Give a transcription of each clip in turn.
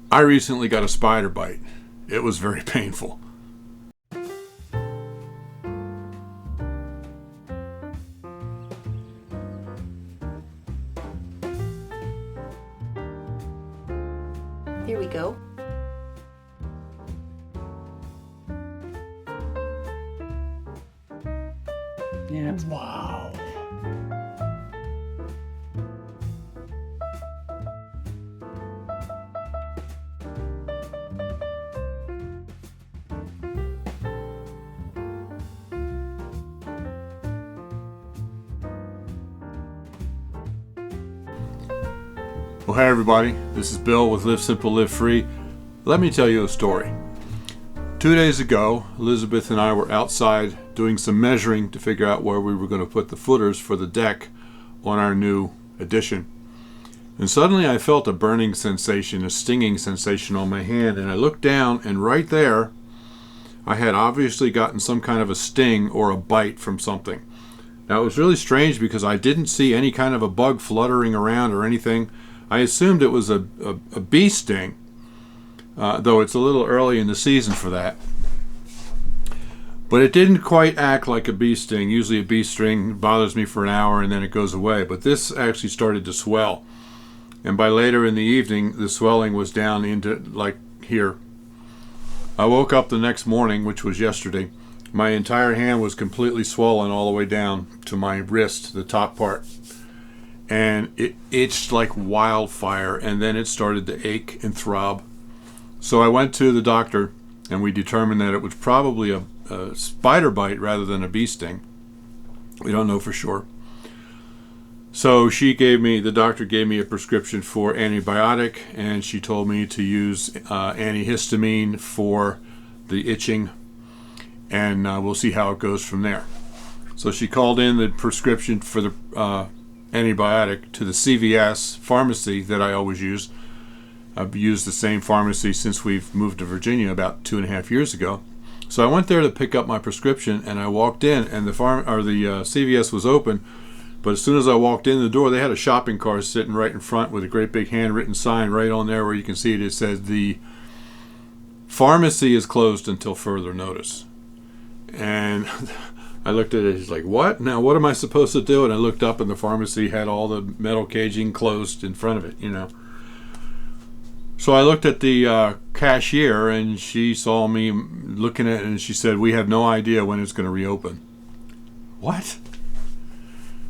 I recently got a spider bite. It was very painful. Here we go. Yeah. Wow. Well, hey everybody, this is Bill with Live Simple, Live Free. Let me tell you a story. 2 days ago, Elizabeth and I were outside doing some measuring to figure out where we were going to put the footers for the deck on our new addition. And suddenly I felt a burning sensation, a stinging sensation on my hand, and I looked down, and right there, I had obviously gotten some kind of a sting or a bite from something. Now, it was really strange because I didn't see any kind of a bug fluttering around or anything. I assumed it was a bee sting, though it's a little early in the season for that. But it didn't quite act like a bee sting. Usually a bee sting bothers me for an hour and then it goes away. But this actually started to swell. And by later in the evening, the swelling was down into like here. I woke up the next morning, which was yesterday. My entire hand was completely swollen all the way down to my wrist, the top part. And it itched like wildfire, and then it started to ache and throb. So I went to the doctor, and we determined that it was probably a spider bite rather than a bee sting. We don't know for sure. So the doctor gave me a prescription for antibiotic, and she told me to use antihistamine for the itching, and we'll see how it goes from there. So she called in the prescription for the antibiotic to the CVS pharmacy that I always use. I've used the same pharmacy since we've moved to Virginia about 2.5 years ago. So I went there to pick up my prescription, and I walked in, and the CVS was open. But as soon as I walked in the door, they had a shopping cart sitting right in front with a great big handwritten sign right on there where you can see it. It says the pharmacy is closed until further notice. And I looked at it, it's like, what? Now what am I supposed to do? And I looked up, and the pharmacy had all the metal caging closed in front of it, you know. So I looked at the cashier, and she saw me looking at it, and she said, we have no idea when it's going to reopen. What?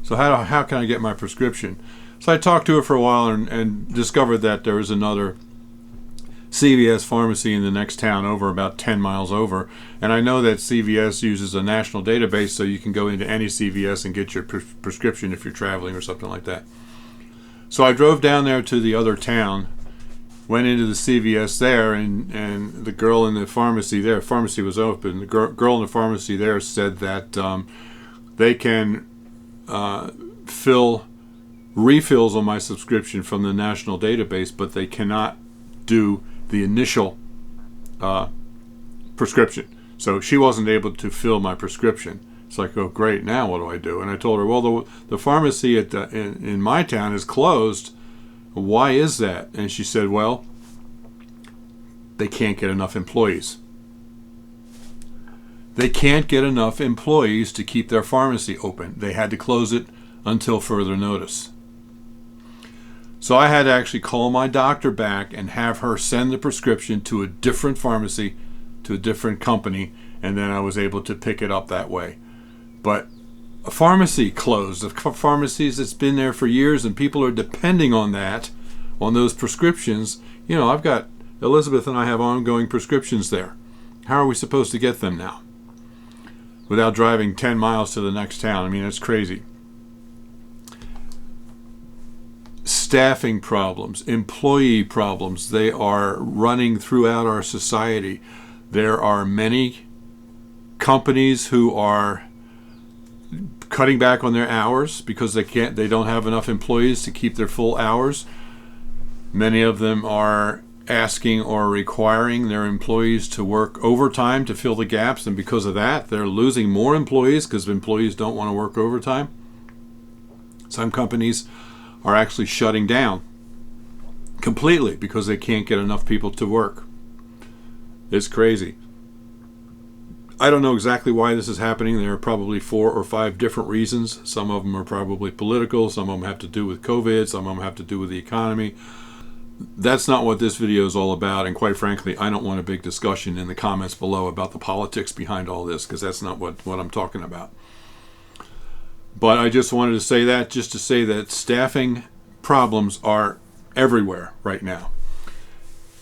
So how can I get my prescription? So I talked to her for a while and discovered that there was another CVS pharmacy in the next town over, about 10 miles over. And I know that CVS uses a national database, so you can go into any CVS and get your prescription if you're traveling or something like that. So I drove down there to the other town, went into the CVS there, and the girl in the pharmacy there, pharmacy was open, the girl in the pharmacy there said that they can fill refills on my subscription from the national database, but they cannot do the initial prescription. So she wasn't able to fill my prescription. It's like, oh great, now what do I do? And I told her, well, the pharmacy in my town is closed. Why is that? And she said, well, they can't get enough employees. They can't get enough employees to keep their pharmacy open. They had to close it until further notice. So I had to actually call my doctor back and have her send the prescription to a different pharmacy, to a different company, and then I was able to pick it up that way. But a pharmacy closed. The pharmacies that's been there for years, and people are depending on that, on those prescriptions. You know, I've got, Elizabeth and I have ongoing prescriptions there. How are we supposed to get them now? Without driving 10 miles to the next town. I mean, it's crazy. Staffing problems, employee problems, they are running throughout our society. There are many companies who are cutting back on their hours because they don't have enough employees to keep their full hours. Many of them are asking or requiring their employees to work overtime to fill the gaps, and because of that, they're losing more employees because employees don't want to work overtime. Some companies are actually shutting down completely because they can't get enough people to work. It's crazy. I don't know exactly why this is happening. There are probably 4 or 5 different reasons. Some of them are probably political. Some of them have to do with COVID. Some of them have to do with the economy. That's not what this video is all about. And quite frankly, I don't want a big discussion in the comments below about the politics behind all this, because that's not what I'm talking about. But I just wanted to say that, just to say that staffing problems are everywhere right now.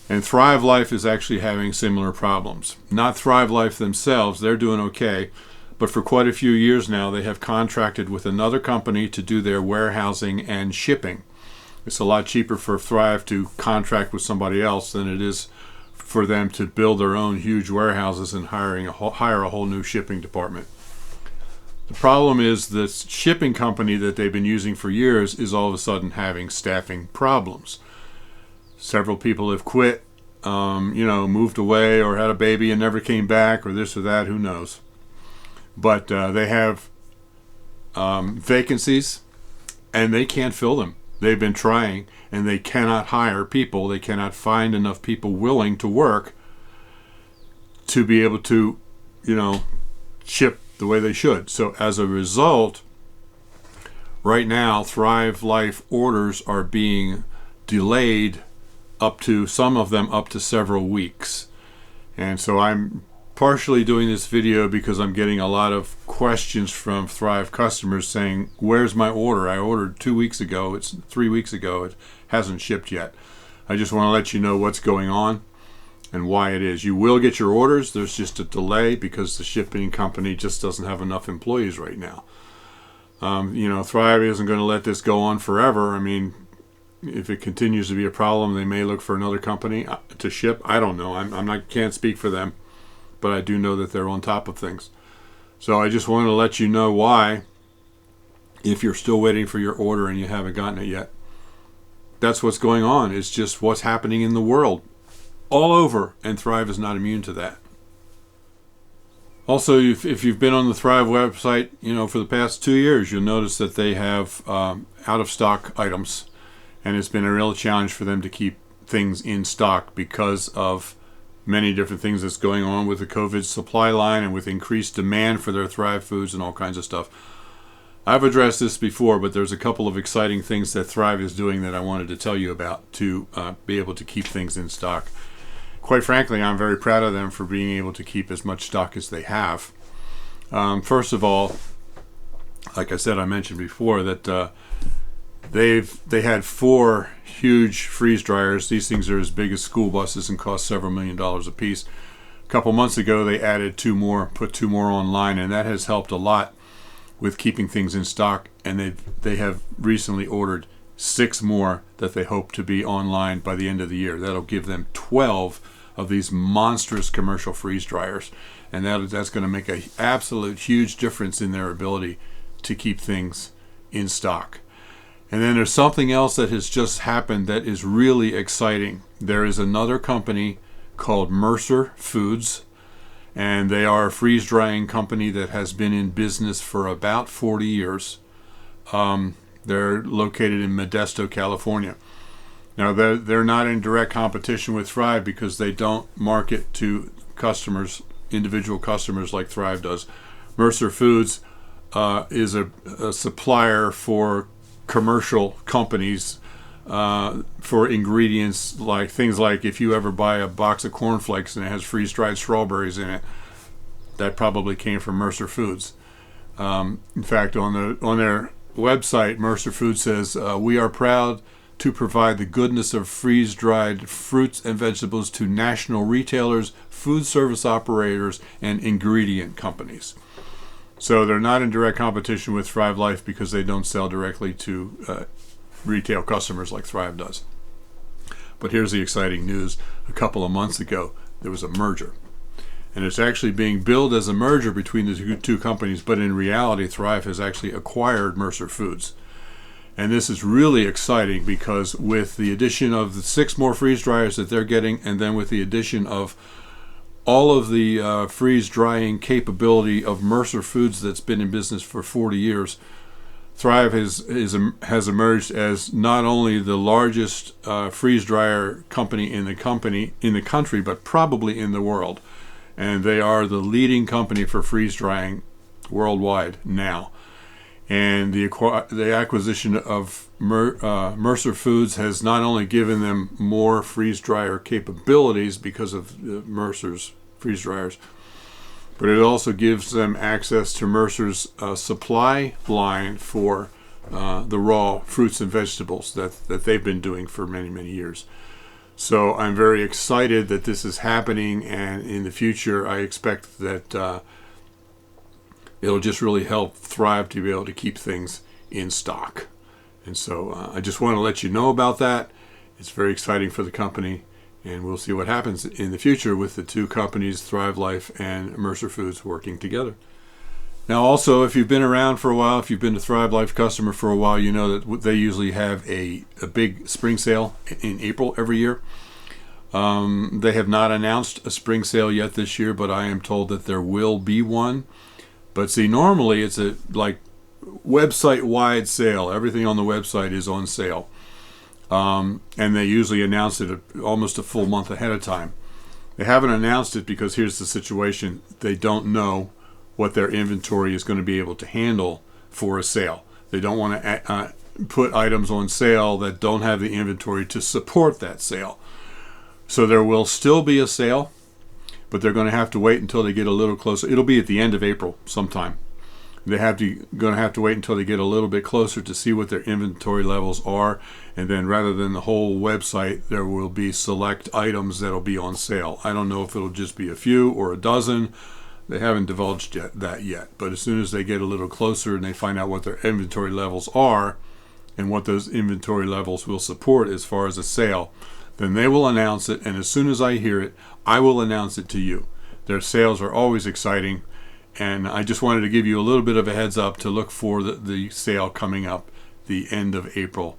And Thrive Life is actually having similar problems. Not Thrive Life themselves, they're doing okay. But for quite a few years now, they have contracted with another company to do their warehousing and shipping. It's a lot cheaper for Thrive to contract with somebody else than it is for them to build their own huge warehouses and hire a whole new shipping department. The problem is this shipping company that they've been using for years is all of a sudden having staffing problems. Several people have quit, moved away or had a baby and never came back or this or that, who knows. But they have vacancies and they can't fill them. They've been trying and they cannot hire people. They cannot find enough people willing to work to be able to, ship the way they should. So as a result, right now, Thrive Life orders are being delayed some of them up to several weeks. And so I'm partially doing this video because I'm getting a lot of questions from Thrive customers saying, where's my order? I ordered 2 weeks ago. It's 3 weeks ago. It hasn't shipped yet. I just want to let you know what's going on and why it is. You will get your orders. There's just a delay because the shipping company just doesn't have enough employees right now. Thrive isn't going to let this go on forever. I mean, if it continues to be a problem, they may look for another company to ship. I don't know. Can't speak for them, but I do know that they're on top of things. So I just wanted to let you know why, if you're still waiting for your order and you haven't gotten it yet. That's what's going on. It's just what's happening in the world all over, and Thrive is not immune to that. Also, if you've been on the Thrive website, for the past 2 years, you'll notice that they have out-of-stock items. And it's been a real challenge for them to keep things in stock because of many different things that's going on with the COVID supply line and with increased demand for their Thrive foods and all kinds of stuff. I've addressed this before, but there's a couple of exciting things that Thrive is doing that I wanted to tell you about to be able to keep things in stock. Quite frankly, I'm very proud of them for being able to keep as much stock as they have. First of all, like I said, I mentioned before that They had 4 huge freeze dryers. These things are as big as school buses and cost several $1 million a piece. A couple months ago, they added 2 more, put 2 more online, and that has helped a lot with keeping things in stock. And they have recently ordered 6 more that they hope to be online by the end of the year. That'll give them 12 of these monstrous commercial freeze dryers, and that's going to make an absolute huge difference in their ability to keep things in stock. And then there's something else that has just happened that is really exciting. There is another company called Mercer Foods, and they are a freeze-drying company that has been in business for about 40 years. They're located in Modesto, California. Now, they're not in direct competition with Thrive because they don't market to customers, individual customers like Thrive does. Mercer Foods is a supplier for commercial companies for ingredients, like things like if you ever buy a box of cornflakes and it has freeze-dried strawberries in it, that probably came from Mercer Foods. In fact, on their website, Mercer Foods says, we are proud to provide the goodness of freeze-dried fruits and vegetables to national retailers, food service operators, and ingredient companies. So they're not in direct competition with Thrive Life because they don't sell directly to retail customers like Thrive does. But here's the exciting news. A couple of months ago, there was a merger. And it's actually being billed as a merger between the two companies, but in reality, Thrive has actually acquired Mercer Foods. And this is really exciting because with the addition of the 6 more freeze dryers that they're getting, and then with the addition of all of the freeze drying capability of Mercer Foods that's been in business for 40 years, Thrive has emerged as not only the largest freeze dryer company in the country, but probably in the world. And they are the leading company for freeze drying worldwide now. And the acquisition of Mercer Foods has not only given them more freeze dryer capabilities because of Mercer's freeze dryers, but it also gives them access to Mercer's supply line for the raw fruits and vegetables that they've been doing for many, many years. So I'm very excited that this is happening, and in the future I expect that it'll just really help Thrive to be able to keep things in stock. And so I just want to let you know about that. It's very exciting for the company, and we'll see what happens in the future with the two companies, Thrive Life and Mercer Foods, working together. Now also, if you've been around for a while, if you've been a Thrive Life customer for a while, you know that they usually have a big spring sale in April every year. They have not announced a spring sale yet this year, but I am told that there will be one. But see, normally it's a website-wide sale. Everything on the website is on sale. And they usually announce it almost a full month ahead of time. They haven't announced it because here's the situation. They don't know what their inventory is going to be able to handle for a sale. They don't want to put items on sale that don't have the inventory to support that sale. So there will still be a sale, but they're going to have to wait until they get a little closer. It'll be at the end of April sometime. Going to have to wait until they get a little bit closer to see what their inventory levels are, and then rather than the whole website, there will be select items that'll be on sale. I don't know if it'll just be a few or a dozen. They haven't divulged that yet, but as soon as they get a little closer and they find out what their inventory levels are and what those inventory levels will support as far as a sale, then they will announce it, and as soon as I hear it, I will announce it to you. Their sales are always exciting, and I just wanted to give you a little bit of a heads up to look for the sale coming up the end of April,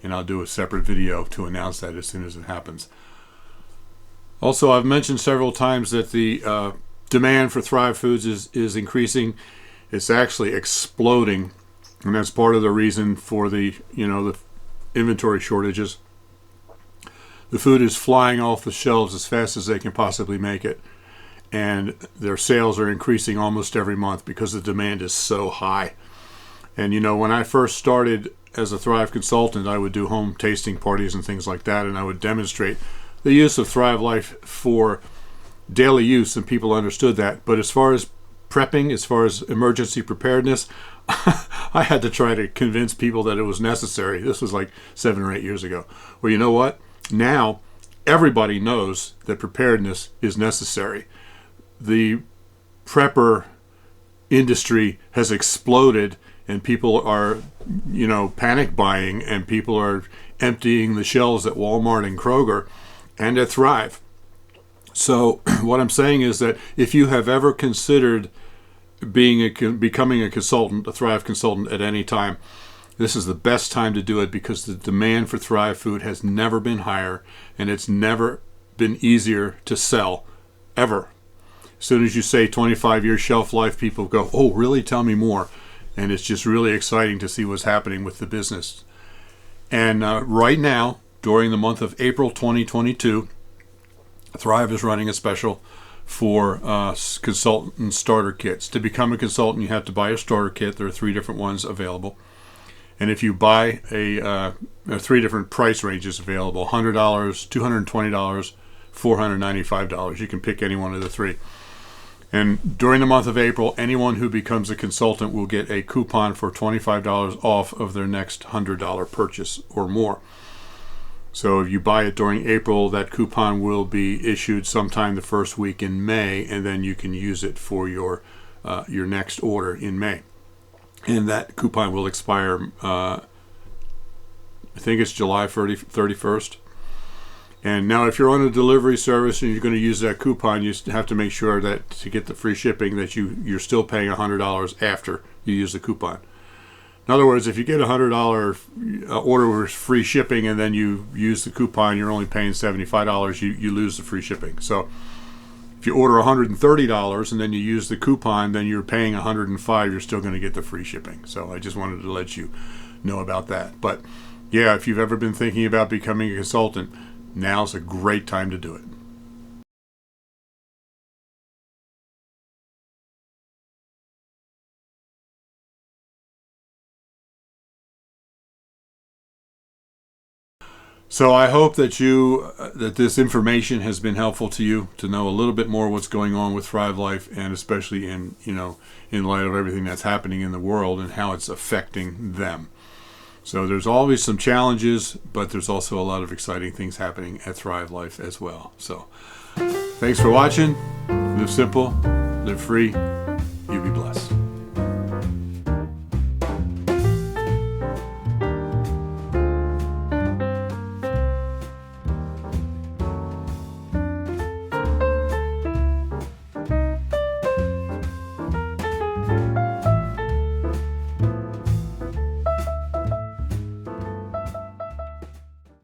and I'll do a separate video to announce that as soon as it happens. Also, I've mentioned several times that the demand for Thrive Foods is increasing. It's actually exploding, and that's part of the reason for the inventory shortages. The food is flying off the shelves as fast as they can possibly make it, and their sales are increasing almost every month because the demand is so high. And when I first started as a Thrive consultant, I would do home tasting parties and things like that, and I would demonstrate the use of Thrive Life for daily use, and people understood that. But as far as prepping, as far as emergency preparedness, I had to try to convince people that it was necessary. This was like 7 or 8 years ago. Well, you know what? Now everybody knows that preparedness is necessary. The prepper industry has exploded, and people are panic buying, and people are emptying the shelves at Walmart and Kroger and at Thrive. So what I'm saying is that if you have ever considered becoming a consultant, a Thrive consultant at any time, this is the best time to do it, because the demand for Thrive food has never been higher, and it's never been easier to sell, ever. As soon as you say 25-year shelf life, people go, "Oh, really? Tell me more." And it's just really exciting to see what's happening with the business. And right now, during the month of April 2022, Thrive is running a special for consultant starter kits. To become a consultant, you have to buy a starter kit. There are 3 different ones available. And if you buy there are 3 different price ranges available: $100, $220, $495. You can pick any one of the 3. And during the month of April, anyone who becomes a consultant will get a coupon for $25 off of their next $100 purchase or more. So if you buy it during April, that coupon will be issued sometime the first week in May, and then you can use it for your next order in May. And that coupon will expire, I think it's July 31st. And now if you're on a delivery service and you're going to use that coupon, you have to make sure that to get the free shipping that you're still paying $100 after you use the coupon. In other words, if you get a $100 order with free shipping and then you use the coupon, you're only paying $75, you lose the free shipping. So If you order $130 and then you use the coupon, then you're paying $105. You're still going to get the free shipping. So I just wanted to let you know about that. But yeah, if you've ever been thinking about becoming a consultant, now's a great time to do it. So I hope that that this information has been helpful to you to know a little bit more what's going on with Thrive Life, and especially in light of everything that's happening in the world and how it's affecting them. So there's always some challenges, but there's also a lot of exciting things happening at Thrive Life as well. So thanks for watching. Live simple, live free. You be blessed.